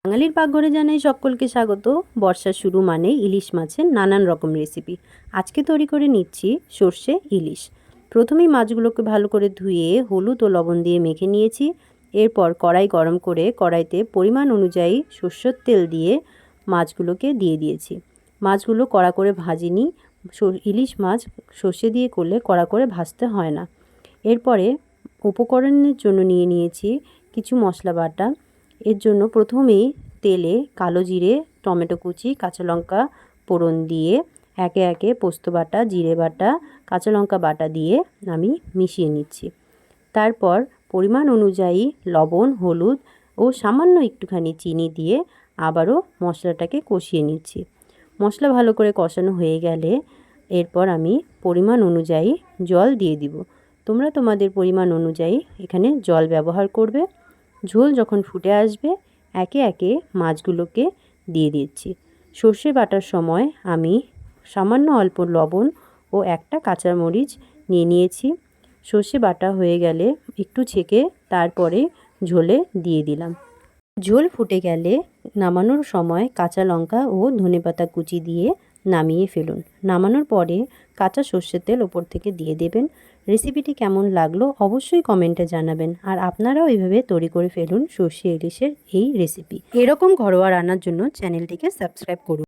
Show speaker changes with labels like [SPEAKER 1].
[SPEAKER 1] বাঙালির পাকঘরে জানাই সকলকে স্বাগত। বর্ষার শুরু মানেই ইলিশ মাছের নানান রকম রেসিপি। আজকে তৈরি করে নিচ্ছি সর্ষে ইলিশ। প্রথমেই মাছগুলোকে ভালো করে ধুয়ে হলুদ ও লবণ দিয়ে মেখে নিয়েছি। এরপর কড়াই গরম করে কড়াইতে পরিমাণ অনুযায়ী সর্ষের তেল দিয়ে মাছগুলোকে দিয়ে দিয়েছি। মাছগুলো কড়া করে ভাজিনি। ইলিশ মাছ সর্ষে দিয়ে করলে কড়া করে ভাজতে হয় না। এরপরে উপকরণের জন্য নিয়ে নিয়েছি কিছু মশলা বাটা। এর জন্য প্রথমেই তেলে কালো জিরে, টমেটো কুচি, কাঁচা লঙ্কা ফোড়ন দিয়ে একে একে পোস্ত বাটা, জিরে বাটা, কাঁচা লঙ্কা বাটা দিয়ে আমি মিশিয়ে নিচ্ছি। তারপর পরিমাণ অনুযায়ী লবণ, হলুদ ও সামান্য একটুখানি চিনি দিয়ে আবারও মশলাটাকে কষিয়ে নিচ্ছি। মশলা ভালো করে কষানো হয়ে গেলে এরপর আমি পরিমাণ অনুযায়ী জল দিয়ে দিব। তোমরা তোমাদের পরিমাণ অনুযায়ী এখানে জল ব্যবহার করবে। ঝোল যখন ফুটে আসবে একে একে মাছগুলোকে দিয়ে দিচ্ছি। সর্ষে বাটার সময় আমি সামান্য অল্প লবণ ও একটা কাঁচামরিচ নিয়ে নিয়েছি। সর্ষে বাটা হয়ে গেলে একটু ছেঁকে তারপরে ঝোলে দিয়ে দিলাম। ঝোল ফুটে গেলে নামানোর সময় কাঁচা লঙ্কা ও ধনেপাতা কুচি দিয়ে নামিয়ে ফেলুন। নামানোর পরে কাঁচা সর্ষের তেল ওপর থেকে দিয়ে দেবেন। রেসিপিটি কেমন লাগলো অবশ্যই কমেন্টে জানাবেন। আর আপনারাও এইভাবে তৈরি করে ফেলুন সর্ষে ইলিশের এই রেসিপি। এরকম ঘরোয়া রান্নার জন্য চ্যানেলটিকে সাবস্ক্রাইব করুন।